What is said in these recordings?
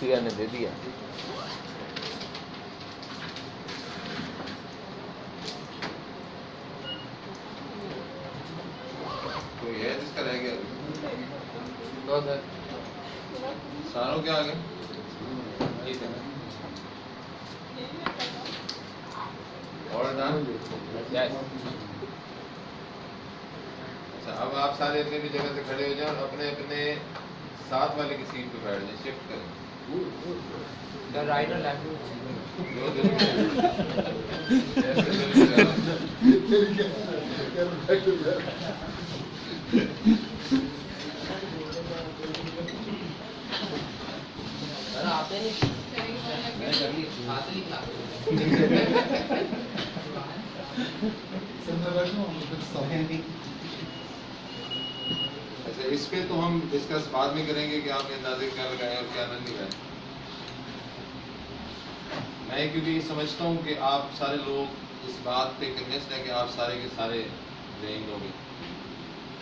سیاح نے دے دیا. کوئی ہے جس کا رہ گیا؟ بہت ہے. ساروں کیا آگے؟ ٹھیک ہے. اور ڈن؟ اچھا، اب آپ سارے اپنی بھی جگہ سے کھڑے ہو جائیں اور اپنے اپنے ساتھ والے کی سیٹ پہ بیٹھ جائیں، شفٹ کریں. رائٹ اور لیفٹ. آتے نہیں. اچھا، اس پہ تو ہم ڈسکس بعد میں کریں گے کہ آپ نے اندازے کیا لگائے اور کیا نہ لگائے. میں کیونکہ یہ سمجھتا ہوں کہ آپ سارے لوگ اس بات پہ کنوینسڈ ہیں کہ آپ سارے کے سارے ذہین لوگ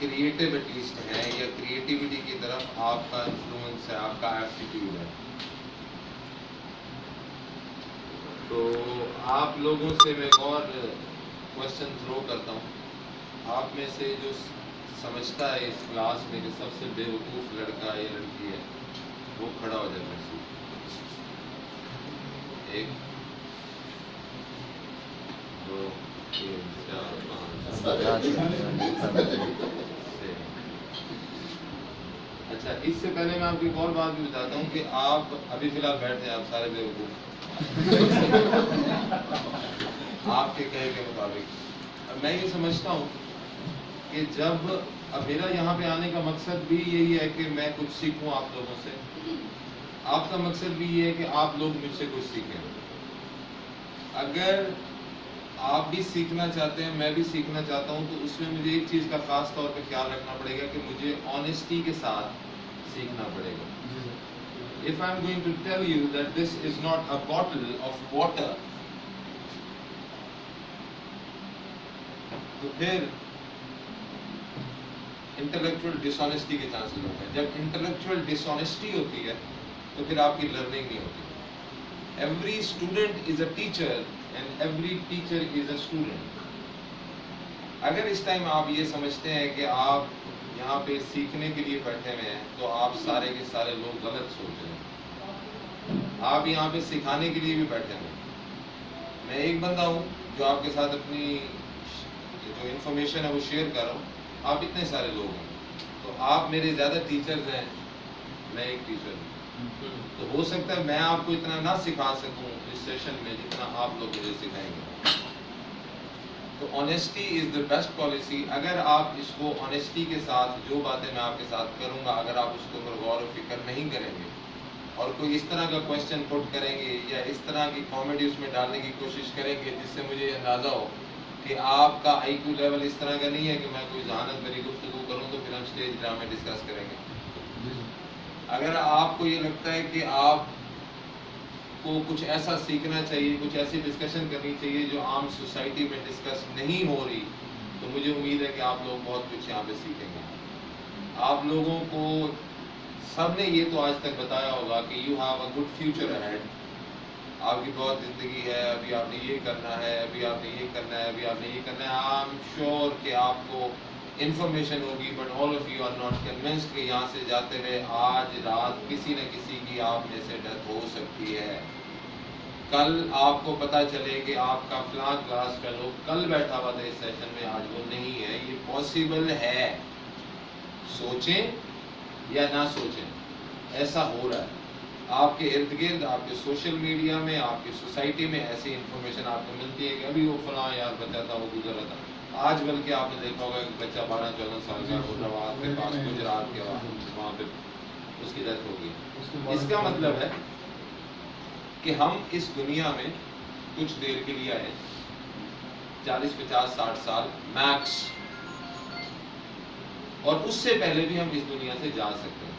کریٹو ایٹ لیسٹ ہیں، یا کریٹیوٹی کی طرف آپ کا انفلوئنس ہے، آپ کا ایپٹیٹیوڈ ہے. تو آپ لوگوں سے میں ایک اور کوشچن تھرو کرتا ہوں. آپ میں سے جو سمجھتا ہے اس کلاس میں کہ سب سے بے وقوف لڑکا یا لڑکی ہے، وہ کھڑا ہو جائے گا. ایک، دو، تین، چار، پانچ. اچھا، اس سے پہلے میں آپ کو ایک اور بات بھی بتاتا ہوں کہ آپ ابھی فی الحال بیٹھے ہیں، آپ سارے بے وقوف آپ کے کہے کے مطابق. اب میں یہ سمجھتا ہوں کہ جب اب میرا یہاں پہ آنے کا مقصد بھی یہی ہے کہ میں کچھ سیکھوں آپ لوگوں سے. آپ کا مقصد بھی یہ ہے کہ آپ لوگ مجھ سے کچھ سیکھیں. اگر آپ بھی سیکھنا چاہتے ہیں، میں بھی سیکھنا چاہتا ہوں، تو اس میں مجھے ایک چیز کا خاص طور پہ خیال رکھنا پڑے گا کہ مجھے آنیسٹی کے ساتھ سیکھنا پڑے گا. If I'm going to tell you that this is not a bottle of water, تو پھر انٹلیکچوئل ڈس آنیسٹی کے چانسز ہوتے ہیں. جب انٹلیکچوئل ڈس آنیسٹی ہوتی ہے تو پھر آپ کی لرننگ نہیں ہوتی. Every student is a teacher and every teacher is a student. اگر اس ٹائم آپ یہ سمجھتے ہیں کہ آپ یہاں پہ سیکھنے کے لیے بیٹھے ہوئے ہیں، تو آپ سارے کے سارے لوگ غلط سوچ رہے ہیں. آپ یہاں پہ سکھانے کے لیے بھی بیٹھے ہوئے ہیں. میں ایک بندہ ہوں جو آپ کے ساتھ اپنی جو انفارمیشن ہے وہ شیئر کر رہا ہوں. آپ اتنے سارے لوگ ہیں، تو آپ میرے زیادہ ٹیچرز ہیں، میں ایک ٹیچر ہوں. تو ہو سکتا ہے میں آپ کو اتنا نہ سکھا سکوں اس سیشن میں جتنا آپ لوگ مجھے سکھائیں گے. تو honesty is the best policy. اگر آپ اس کو آنیسٹی کے ساتھ جو باتیں میں آپ کے ساتھ کروں گا، اگر آپ اس کے اوپر غور و فکر نہیں کریں گے اور کوئی اس طرح کا کوشچن پٹ کریں گے یا اس طرح کی کامیڈی اس میں ڈالنے کی کوشش کریں گے جس سے مجھے اندازہ ہو کہ آپ کا آئی کیو لیول اس طرح کا نہیں ہے کہ میں کوئی ذہانت بھری گفتگو کروں، تو پھر ہم اسٹیج ڈرامے ڈسکس کریں گے. اگر آپ کو یہ لگتا ہے کہ آپ کو کچھ ایسا سیکھنا چاہیے، کچھ ایسی ڈسکشن کرنی چاہیے جو عام سوسائٹی میں ڈسکس نہیں ہو رہی، تو مجھے امید ہے کہ آپ لوگ بہت کچھ یہاں پہ سیکھیں گے. آپ لوگوں کو سب نے یہ تو آج تک بتایا ہوگا کہ you have a good future ahead. آپ کی بہت زندگی ہے، ابھی آپ نے یہ کرنا ہے، ابھی آپ نے یہ کرنا ہے، ابھی آپ نے یہ کرنا ہے. آئی ایم شیور کہ آپ کو انفارمیشن ہوگی، but all of you are not convinced کہ یہاں سے جاتے ہوئے آج رات کسی نہ کسی کی آپ میں سے ڈیتھ ہو سکتی ہے. کل آپ کو پتا چلے کہ آپ کا فلاں کلاس فیلو کل بیٹھا ہوا تھا اس سیشن میں، آج وہ نہیں ہے. یہ پاسبل ہے. سوچیں یا نہ سوچیں، ایسا ہو رہا ہے. آپ کے ارد گرد، آپ کے سوشل میڈیا میں، آپ کی سوسائٹی میں ایسی انفارمیشن آپ کو ملتی ہے کہ ابھی وہ فلاں یار بچہ تھا، وہ گزرا تھا. آج بلکہ آپ نے دیکھا ہوگا کہ بچہ 12-14 سال کا حیدرآباد کے پاس گجرات کے وہاں پہ اس کی ڈیتھ ہو گئی. اس کا مطلب ہے کہ ہم اس دنیا میں کچھ دیر کے لیے آئے، 40-50-60 سال میکس، اور اس سے پہلے بھی ہم اس دنیا سے جا سکتے ہیں.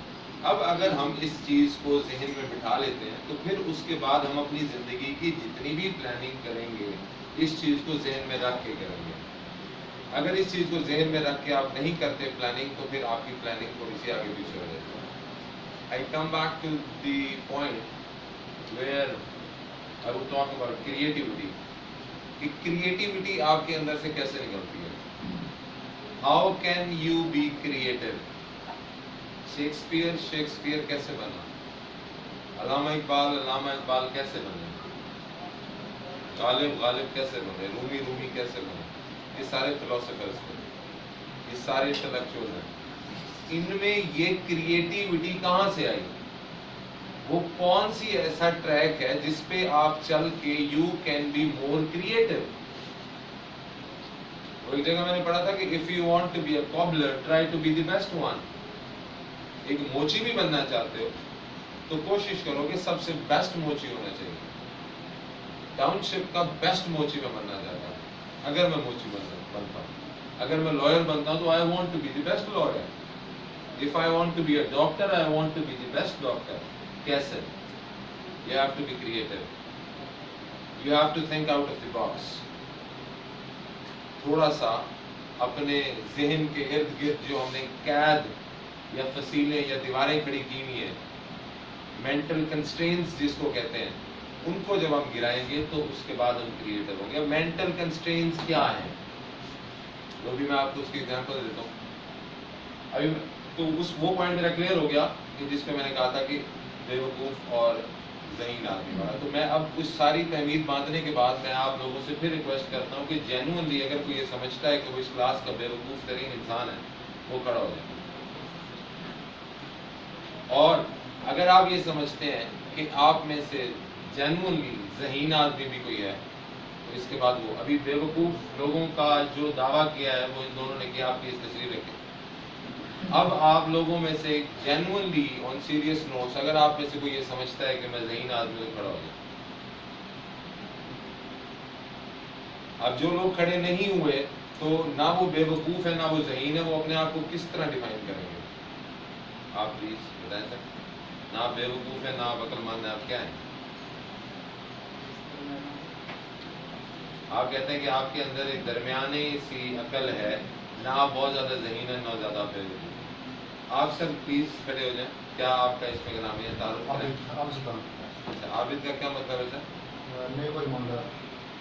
اب اگر ہم اس چیز کو ذہن میں بٹھا لیتے ہیں تو پھر اس کے بعد ہم اپنی زندگی کی جتنی بھی پلاننگ کریں گے اس چیز کو ذہن میں رکھ کے کریں گے. اگر اس چیز کو ذہن میں رکھ کے آپ نہیں کرتے پلاننگ، تو پھر آپ کی پلاننگ تھوڑی سی آگے پیچھے ہو جاتی ہے. I come back to the point where I would talk about creativity. کہ کریٹیوٹی آپ کے اندر سے کیسے نکلتی ہے؟ How can you be creative? Shakespeare کیسے بنا؟ علامہ اقبال کیسے بنے؟ غالب کیسے بنے؟ رومی کیسے بنے؟ یہ سارے فلاسفرز تھے، یہ سارے انٹلیکچوئل ہیں. ان میں یہ کریٹیوٹی کہاں سے آئی؟ وہ کون سی ایسا ٹریک ہے جس پہ آپ چل کے you can be more creative? ایک جگہ میں نے پڑھا تھا کہ if you want to be a cobbler try to be the best one. ایک موچی بھی بننا چاہتے ہو تو کوشش کرو کہ سب سے بیسٹ موچی ہونا چاہیے. ٹاؤن شپ کا بیسٹ موچی میں بننا چاہتا ہوں اگر میں موچی بنتا ہوں. اگر میں لائر بنتا ہوں تو I want to be the best liar. If I want to be a doctor I want to be the best doctor. کیسے؟ You have to be creative. You have to think out of the box. تھوڑا سا اپنے ذہن کے ارد گرد جو ہم نے قید یا فصیلیں یا دیواریں کھڑی کی ہوئی ہیں، مینٹل کنسٹرینٹس جس کو کہتے ہیں، ان کو جب ہم گرائیں گے تو اس کے بعد ہم کریٹو ہوں گے. مینٹل کنسٹرینٹس کیا ہیں؟ وہ بھی میں آپ کو اس کی ایگزامپل دیتا ہوں. ابھی تو وہ پوائنٹ میرا کلیئر ہو گیا کہ جس پہ میں نے کہا تھا کہ بے وقوف اور ذہین آدمی والا. تو میں اب اس ساری تحمید باندھنے کے بعد میں آپ لوگوں سے پھر ریکویسٹ کرتا ہوں کہ جینوئنلی اگر کوئی یہ سمجھتا ہے کہ وہ اس کلاس کا بے وقوف ترین انسان ہے وہ کھڑا ہو جائے. اور اگر آپ یہ سمجھتے ہیں کہ آپ میں سے جینوئنلی ذہین آدمی بھی کوئی ہے تو اس کے بعد وہ ابھی بے وقوف لوگوں کا جو دعویٰ کیا ہے وہ ان دونوں نے کیا، آپ کی اس تصویر رکھیں. اب آپ لوگوں میں سے جینوئنلی آن سیریس نوٹس اگر آپ میں سے کوئی یہ سمجھتا ہے کہ میں ذہین آدمی ہوں، کھڑا ہو جائے. اب جو لوگ کھڑے نہیں ہوئے تو نہ وہ بے وقوف ہے نہ وہ ذہین ہے، وہ اپنے آپ کو کس طرح ڈیفائن کریں گے؟ آپ پلیز بتائیں سر. نہ آپ بے وقوف ہے نہ آپ عقل مند ہیں، آپ کیا ہیں؟ آپ کہتے ہیں کہ آپ کے اندر ایک درمیانی سی عقل ہے، نہ آپ بہت زیادہ ذہین ہیں نہ زیادہ بے وقوف. آپ سر پلیز کھڑے ہو جائیں. کیا آپ کا اس میں نام ہے؟ تعارف کریں. اچھا، عابد کا کیا مطلب ہے سر؟ نیک اور ایماندار.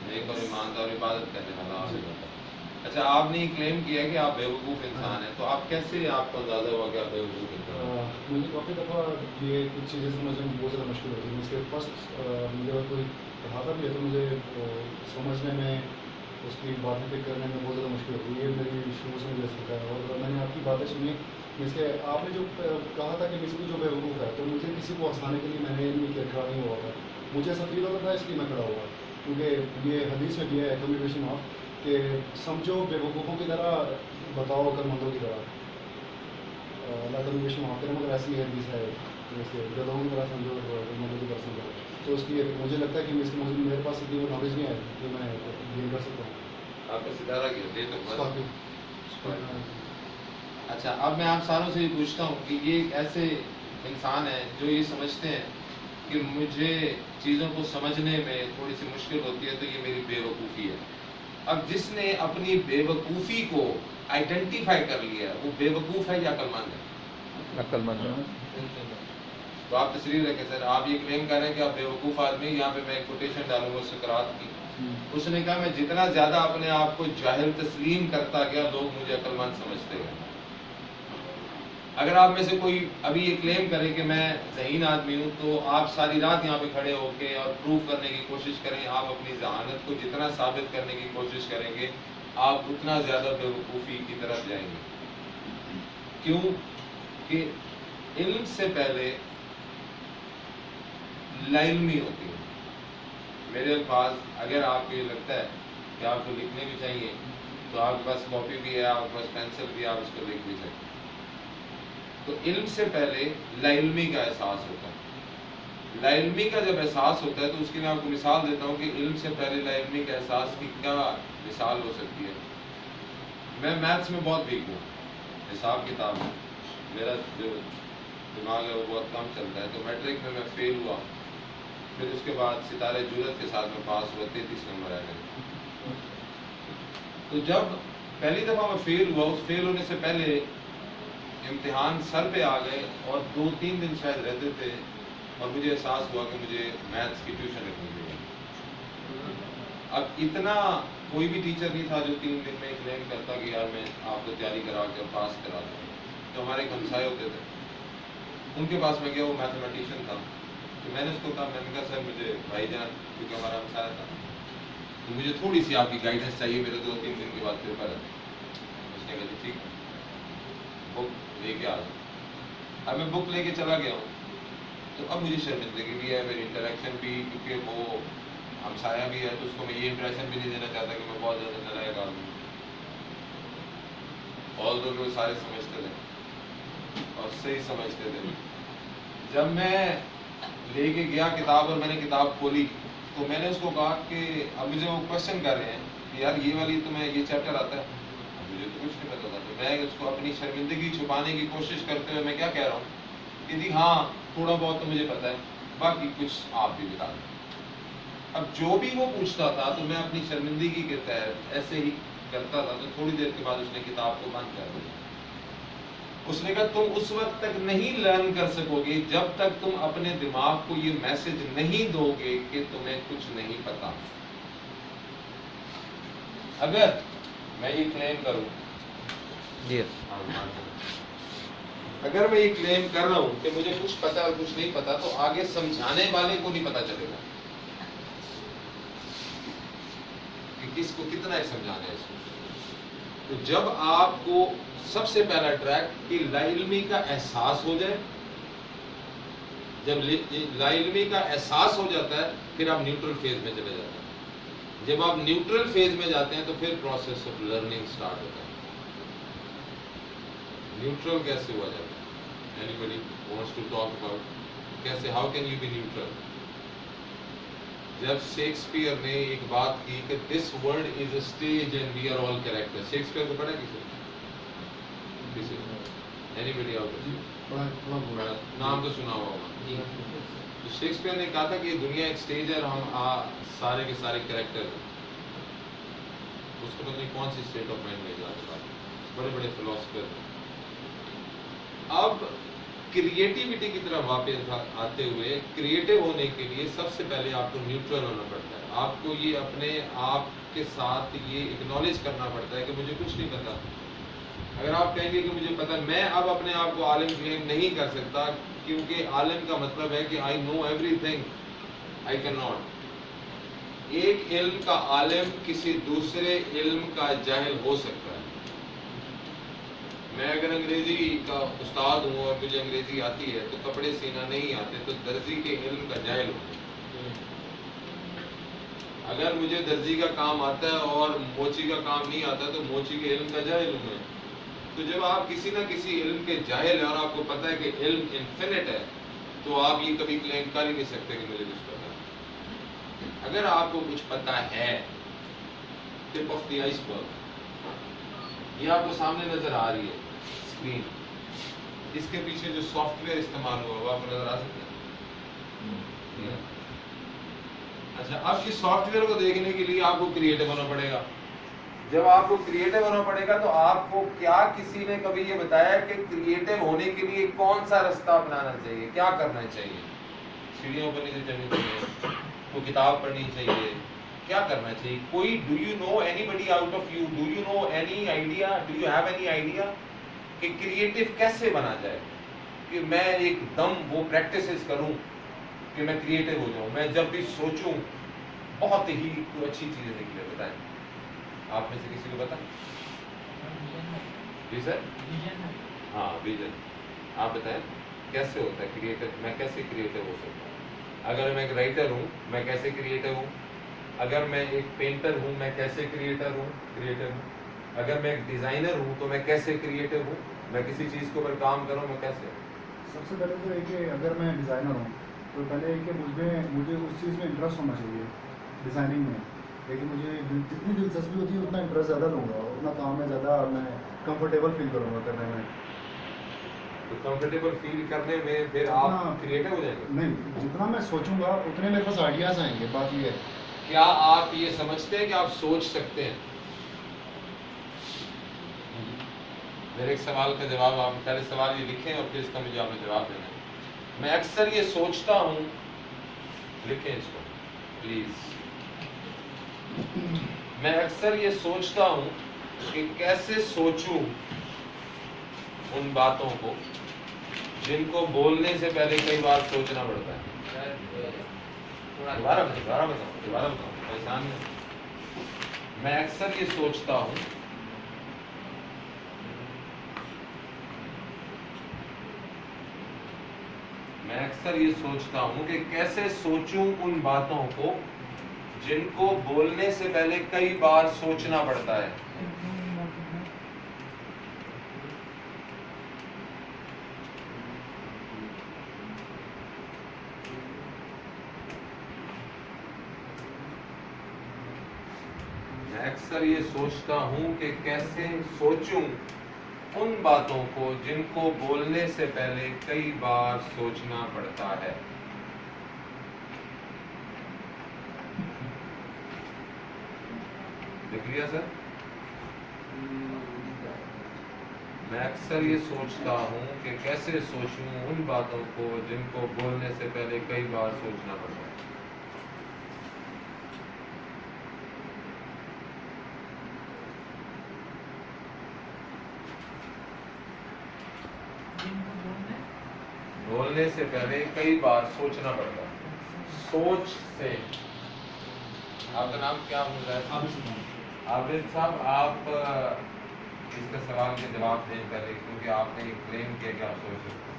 نیک اور ایماندار اور عبادت کرنے والا عابد ہوتا ہے. اچھا، آپ نے یہ کلیم کیا ہے کہ آپ بے وقوف انسان ہیں، تو آپ کیسے آپ کو اندازہ ہوا کہ آپ بے وقوف انسان ہیں؟ مجھے کافی دفعہ یہ کچھ چیزیں سمجھنے میں بہت زیادہ مشکل ہوتی ہے. اس کے فرسٹ مجھے اگر کوئی پڑھاتا بھی ہے تو مجھے سمجھنے میں، اس کی باتیں پک کرنے میں بہت زیادہ مشکل ہوتی ہے. یہ میری شروع سے مجھے سکتا ہے. اور میں نے آپ کی باتیں سنی جس کے آپ نے جو کہا تھا کہ کسی کو جو بے وقوف ہے، تو مجھے کسی کو ہنسانے کے لیے میں نے نہیں کیا، کھڑا نہیں ہوا تھا. مجھے ایسا فیل ہوتا تھا اس لیے میں کھڑا ہوا، کیونکہ یہ حدیث میں بھی ہے کمیونیکیشن آف کہ سمجھو بے وقوفوں کی طرح، بتاؤ عقل مندوں کی طرح. اللہ کمیونیکیشن آف کرے، مگر ایسی حدیث ہے جیسے گدھوں کی طرح سمجھو اور عقل مندوں کی طرح سمجھو. تو اس کی مجھے لگتا ہے کہ اس کی میرے پاس اتنی وہ نالج نہیں ہے کہ میں ڈیل کر سکتا ہوں. آپ کا ستارہ کیا ڈیٹ آف کافی. اچھا، اب میں آپ ساروں سے یہ پوچھتا ہوں کہ یہ ایک ایسے انسان ہیں جو یہ سمجھتے ہیں کہ مجھے چیزوں کو سمجھنے میں تھوڑی سی مشکل ہوتی ہے تو یہ میری بے وقوفی ہے. اب جس نے اپنی بے وقوفی کو آئیڈینٹیفائی کر لیا وہ بے وقوف ہے یا عقل مند ہے؟ عقل مند. تو آپ تصریح رکھیں سر. آپ یہ کلیم کر رہے ہیں کہ آپ بے وقوف آدمی. یہاں پہ میں ایک کوٹیشن ڈالوں گا سقراط کی. اس نے کہا میں جتنا زیادہ اپنے آپ کو جاہل تسلیم کرتا گیا لوگ مجھے عقل مند سمجھتے گئے. اگر آپ میں سے کوئی ابھی یہ کلیم کرے کہ میں ذہین آدمی ہوں تو آپ ساری رات یہاں پہ کھڑے ہو کے اور پروف کرنے کی کوشش کریں. آپ اپنی ذہانت کو جتنا ثابت کرنے کی کوشش کریں گے آپ اتنا زیادہ بے وقوفی کی طرف جائیں گے. کیوں کہ علم سے پہلے لا علمی ہوتی ہے. میرے الفاظ اگر آپ کو یہ لگتا ہے کہ آپ کو لکھنے بھی چاہیے تو آپ کے پاس کاپی بھی ہے، آپ کے پاس پینسل بھی ہے، آپ اس کو لکھ بھی سکتے. تو علم سے پہلے لا علمی کا احساس ہوتا ہے. لا علمی کا جب احساس ہوتا ہے تو اس کی میں آپ کو مثال دیتا ہوں کہ علم سے پہلے لا علمی کا احساس کی کیا مثال ہو سکتی ہے. میں میتھس میں بہت ویک ہوں، حساب کتاب میں میرا جو دماغ ہے وہ بہت کم چلتا ہے. تو میٹرک میں فیل ہوا، پھر اس کے بعد ستارے جرت کے ساتھ میں پاس ہوا، 33 نمبر آ گئے. تو جب پہلی دفعہ میں فیل ہوا، اس فیل ہونے سے پہلے امتحان سر پہ آ گئے اور 2-3 دن شاید رہتے تھے اور مجھے احساس ہوا کہ مجھے میتھس کی ٹیوشن رکھنی چاہیے. اب اتنا کوئی بھی ٹیچر نہیں تھا جو 3 دن میں کلیم کرتا کہ یار میں آپ کو تیاری کرا کے پاس کرا دوں. تو ہمارے ایک ہمسائے ہوتے تھے, ان کے پاس میں گیا, وہ میتھمیٹیشین تھا. تو میں نے اس کو کہا, میں نے کہا سر مجھے بھائی جان, کیونکہ ہمارا ہمسایہ تھا, تو مجھے تھوڑی سی آپ کی گائیڈنس چاہیے, میرے 2-3 دن کے بعد پیپر ہے. اس نے کہا جی ٹھیک ہے, بک لے کے آ جاؤ. اب میں بک لے کے چلا گیا ہوں, تو اب مجھے شرمندگی بھی ہے, میری انٹریکشن بھی, کیونکہ وہ ہمسایہ بھی ہے, تو اس کو میں یہ امپریشن بھی نہیں دینا چاہتا کہ میں بہت زیادہ نالائق آدمی ہوں. اور وہ سارے سمجھتے تھے اور صحیح سمجھتے تھے. جب میں لے کے گیا کتاب اور میں نے کتاب کھولی, تو میں نے اس کو کہا کہ اب مجھے وہ کوشچن کر رہے ہیں کہ یار یہ والی تمہیں یہ چیپٹر آتا ہے, مجھے تو کچھ نہیں پتا تھا. تو میں اس کو اپنی شرمندگی چھپانے کی کوشش کرتے ہوئے میں کیا کہہ رہا ہوں کہ جی ہاں تھوڑا بہت تو مجھے پتا ہے, باقی کچھ آپ بھی بتا دیں. اب جو بھی وہ پوچھتا تھا تو میں اپنی شرمندگی کے تحت ایسے ہی کرتا تھا. تو تھوڑی دیر کے بعد اس نے کتاب کو بند کر دیا. اس نے کہا تم اس وقت تک نہیں لرن کر سکو گے جب تک تم اپنے دماغ کو یہ میسج نہیں دو گے کہ تمہیں کچھ نہیں پتا. اگر میں یہ کلیم کروں, اگر میں یہ کلیم کر رہا ہوں کہ مجھے کچھ پتا اور کچھ نہیں پتا, تو آگے سمجھانے والے کو نہیں پتا چلے گا کہ کس کو کتنا ہے سمجھانا ہے اس کو. تو جب آپ کو سب سے پہلا ٹریک کہ لا علمی کا احساس ہو جائے, جب لا علمی کا احساس ہو جاتا ہے پھر آپ نیوٹرل فیز میں چلے جاتے ہیں. جب آپ نیوٹرل فیز میں جاتے ہیں تو پھر پروسیس آف لرننگ سٹارٹ ہوتا ہے. نیوٹرل کیسے ہوا جاتا ہے؟ Any wants to talk about کیسے, how can you be neutral? جب شیکسپیئر نے ایک بات کی کہ this world is a stage and we are all character. Shakespeare کو پڑھا کسی اینی بڈی آؤٹ نام تو سنا ہوا ہوگا. تو شیکسپیئر نے کہا تھا کہ یہ دنیا ایک اسٹیج ہے اور ہم سارے کے سارے کریکٹر ہیں. اس کو پتہ نہیں کون سی اسٹیٹ آف مائنڈ میں جاتا تھا, بڑے بڑے فلاسفر ہیں. اب کریٹیوٹی کی طرف واپس آتے ہوئے, کریٹو ہونے کے لیے سب سے پہلے آپ کو نیوٹرل ہونا پڑتا ہے. آپ کو یہ اپنے آپ کے ساتھ یہ اکنالج کرنا پڑتا ہے کہ مجھے کچھ نہیں پتا. اگر آپ کہیں گے کہ مجھے پتا, میں اب اپنے آپ کو عالم کلیم نہیں کر سکتا, کیونکہ عالم کا مطلب ہے کہ I know everything, I can not. ایک علم کا عالم کسی دوسرے علم کا جاہل ہو سکتا ہے. میں اگر انگریزی کا استاد ہوں اور مجھے انگریزی آتی ہے تو کپڑے سینا نہیں آتے تو درزی کے علم کا جاہل ہوں. اگر مجھے درزی کا کام آتا ہے اور موچی کا کام نہیں آتا تو موچی کے علم کا جاہل ہوں میں. تو جب آپ کسی نہ کسی علم کے جاہل ہیں اور آپ کو پتا ہے کہ علم انفینٹ ہے, تو آپ یہ کبھی کلیم کر ہی نہیں سکتے کہ مجھے کچھ پتا ہے. اگر آپ کو کچھ پتا ہے, ٹپ آف دی آئس برگ, یہ آپ کو سامنے نظر آ رہی ہے اسکرین, اس کے پیچھے جو سافٹ ویئر استعمال ہوا وہ آپ کو نظر آ سکتا ہے. اچھا, اب اس سافٹ ویئر کو دیکھنے کے لیے آپ کو کریٹو ہونا پڑے گا. جب آپ کو کریٹو ہونا پڑے گا تو آپ کو کیا کسی نے کبھی یہ بتایا کہ کریٹو ہونے کے لیے کون سا رستہ اپنانا چاہیے, کیا کرنا چاہیے؟ سیڑھیوں پر نیچے چڑھنی چاہیے, وہ کتاب پڑھنی چاہیے, کیا کرنا چاہیے؟ کوئی do you know anybody out of you, do you know any idea, do you have any idea کہ کریٹو کیسے بنا جائے؟ کہ میں ایک دم وہ پریکٹسز کروں کہ میں کریٹو ہو جاؤں, میں جب بھی سوچوں بہت ہی کوئی اچھی چیزیں نکلے. بتائیں آپ میں سے کسی کو بتائیں. جی سر, ہاں ویژن, آپ بتائیں کیسے ہوتا ہے کریٹو, میں کیسے کریٹو ہو سکتا ہوں؟ اگر میں ایک رائٹر ہوں میں کیسے کریٹو ہوں؟ اگر میں ایک پینٹر ہوں میں کیسے کریٹو ہوں؟ اگر میں ایک ڈیزائنر ہوں تو میں کیسے کریٹو ہوں؟ میں کسی چیز کے اوپر کام کروں میں کیسے؟ سب سے پہلے تو یہ کہ اگر میں ڈیزائنر ہوں تو پہلے یہ کہ مجھے اس چیز میں انٹرسٹ ہونا چاہیے ڈیزائننگ میں. لیکن مجھے جتنی دلچسپی ہوتی ہے اتنا انٹرسٹ زیادہ لوں گا, اتنا کام میں زیادہ میں کمفرٹیبل فیل کروں گا کرنے میں. تو کمفرٹیبل فیل کرنے میں پھر آپ کریٹو ہو جائیں گے؟ نہیں, جتنا میں سوچوں گا اتنے میرے پاس آئیڈیاز آئیں گے. بات یہ ہے, کیا آپ یہ سمجھتے ہیں کہ آپ سوچ سکتے ہیں؟ میرے ایک سوال کا جواب آپ پہلے سوال یہ لکھیں اور پھر اس کا مجھے آپ نے جواب دینا ہے. میں اکثر یہ سوچتا ہوں، لکھیں اس کو پلیز. میں اکثر یہ سوچتا ہوں کہ کیسے سوچوں ان باتوں کو جن کو بولنے سے پہلے کئی بار سوچنا پڑتا ہے. دوبارہ بتاؤں پریشان نہیں. میں اکثر یہ سوچتا ہوں کہ کیسے سوچوں ان باتوں کو جن کو بولنے سے پہلے کئی بار سوچنا پڑتا ہے. میں اکثر یہ سوچتا ہوں کہ کیسے سوچوں ان باتوں کو جن کو بولنے سے پہلے کئی بار سوچنا پڑتا ہے. لکھ لیا سر؟ میں اکثر یہ سوچتا ہوں کہ کیسے سوچوں ان باتوں کو جن کو بولنے سے پہلے کئی بار سوچنا پڑتا ہے. بولنے سے پہلے کئی بار سوچنا پڑتا ہے. سوچ سے آپ کا نام کیا ہو رہا ہے؟ عابد صاحب، آپ اس کا سوال کے جواب دیں پہلے، کیونکہ آپ نے یہ کلیم کیا کہ آپ سوچ سکتے ہیں.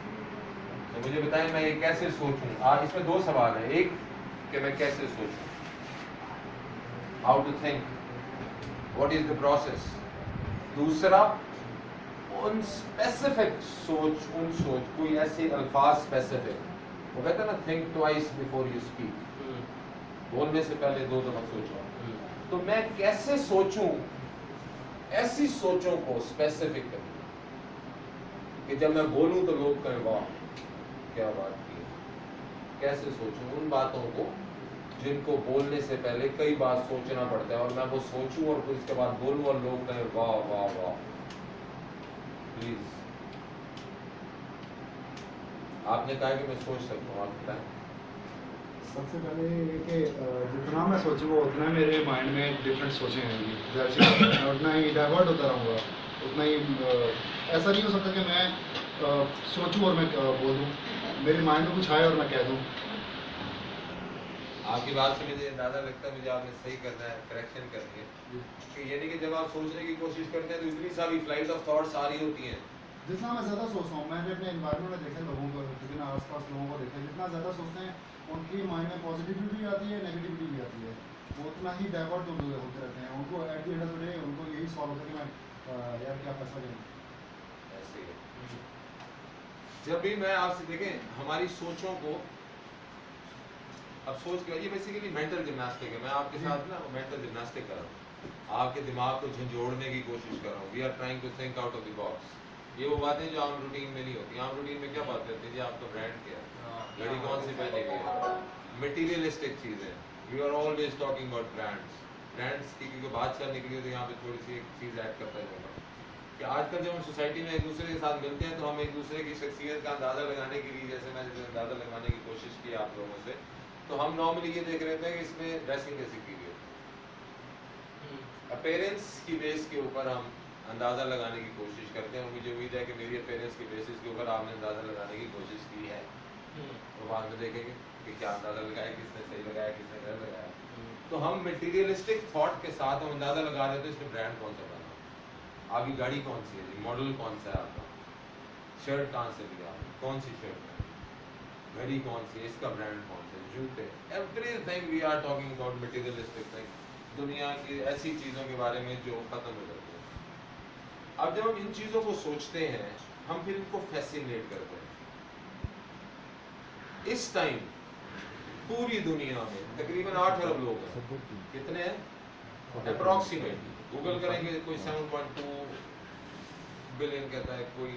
تو مجھے بتائیں میں یہ کیسے سوچوں. آج اس میں دو سوال ہیں. ایک کہ میں کیسے سوچوں، how to think, what is the process. دوسرا ان اسپیسیفک سوچ کوئی ایسے الفاظ اسپیسیفک، وہ کہتے ہیں نا think twice before you speak, بولنے سے پہلے 2 دفعہ سوچو. تو میں کیسے سوچوں ایسی سوچوں کو اسپیسیفک کروں کہ جب میں بولوں تو لوگ کہیں واہ کیا بات کی. کیسے سوچوں ان باتوں کو جن کو بولنے سے پہلے کئی بار سوچنا پڑتا ہے، اور میں وہ سوچوں اور پھر اس کے بعد بولوں اور لوگ کہیں واہ واہ واہ. پلیز. آپ نے کہا کہ میں سوچ سکتا ہوں، آپ بتائیں. سب سے پہلے یہ کہ جتنا میں سوچوں گا اتنا میرے مائنڈ میں ڈفرینٹ سوچیں رہیں گی، میں اتنا ہی ڈائیورٹ ہوتا رہوں گا. اتنا ہی ایسا نہیں ہو سکتا کہ میں سوچوں اور میں بولوں. میرے مائنڈ میں کچھ آئے اور میں کہہ دوں. آپ کی بات سے مجھے اندازہ لگتا ہے مجھے آپ نے صحیح کرنا ہے، کریکشن کرنی ہے کہ یعنی کہ جب آپ سوچنے کی کوشش کرتے ہیں تو اتنی ساری فلائٹ آف تھاٹس آ رہی ہوتی ہیں. جتنا میں زیادہ سوچتا ہوں، میں نے اپنے انوائرمنٹ میں دیکھا لوگوں کو، جتنا آس پاس لوگوں کو دیکھا، جتنا زیادہ سوچتے ہیں ان کی مائنڈ میں پازیٹیوٹی بھی آتی ہے، نیگیٹیوٹی بھی آتی ہے. وہ اتنا ہی ڈائیورٹ ہوتے رہتے ہیں. ان کو at the end of the day ان کو یہی سوال ہوتا ہے کہ میں یار کیا پیسہ دیں. ایسے ہی جب بھی میں آپ سے دیکھیں ہماری سوچوں کو، اب سوچ کے یہ بیسیکلی مینٹل جمناسٹک ہے. میں آپ کے ساتھ نا مینٹل جمناسٹک کر رہا ہوں، آپ کے دماغ کو جھنجھوڑنے کی کوشش کر رہا ہوں. We are trying to think out of the box. یہ وہ باتیں جو عام روٹین میں نہیں ہوتی. عام روٹین میں کیا بات کرتے ہیں جی آپ کا برانڈ کیا ہے، گھڑی کون سی پہنی ہوئی ہے، مٹیریلسٹک چیزیں. We are always talking about brands کی کیونکہ بات کرنے کے لیے تو یہاں پہ تھوڑی سی ایک چیز ایڈ کرتا جاؤں گا کہ آج کل جب ہم سوسائٹی میں ایک دوسرے کے ساتھ ملتے ہیں تو ہم ایک دوسرے کی شخصیت کا اندازہ لگانے کے لیے، جیسے میں نے اندازہ لگانے کی کوشش کی آپ لوگوں سے، تو ہم نارملی یہ دیکھ رہے تھے کہ اس میں ڈریسنگ کیسی کی ہوئی ہے، اپیرنس کی بیس کے اوپر ہم اندازہ لگانے کی کوشش کرتے ہیں. اور مجھے امید ہے کہ میری اپیرنس کی بیسس کے اوپر آپ نے اندازہ لگانے کی کوشش کی ہے. تو بعد میں دیکھیں گے کہ کیا اندازہ لگایا، کس نے صحیح لگایا، کس نے غلط لگایا. تو ہم مٹیریلسٹک تھاٹ کے ساتھ ہم اندازہ لگا رہے تھے اس میں برانڈ کون سا بنا، آپ کی گاڑی کون سی ہے جی، ماڈل کون سا ہے آپ کا، شرٹ کہاں سے لیا، کون سی شرٹ ہے، گھڑی کون سی ہے، اس کا برانڈ کون سا ہے، جوتے، everything we are talking about materialistic thing. دنیا کی ایسی چیزوں کے بارے میں جو ختم ہو جاتی ہے. اب جب ہم ان چیزوں کو سوچتے ہیں ہم پھر ان کو فیسینیٹ کرتے ہیں. اس ٹائم پوری دنیا میں تقریباً 8 ارب لوگ ہیں. کتنے ہیں اپروکسیمیٹ؟ گوگل کریں گے کوئی 7.2 بلین کہتا ہے، کوئی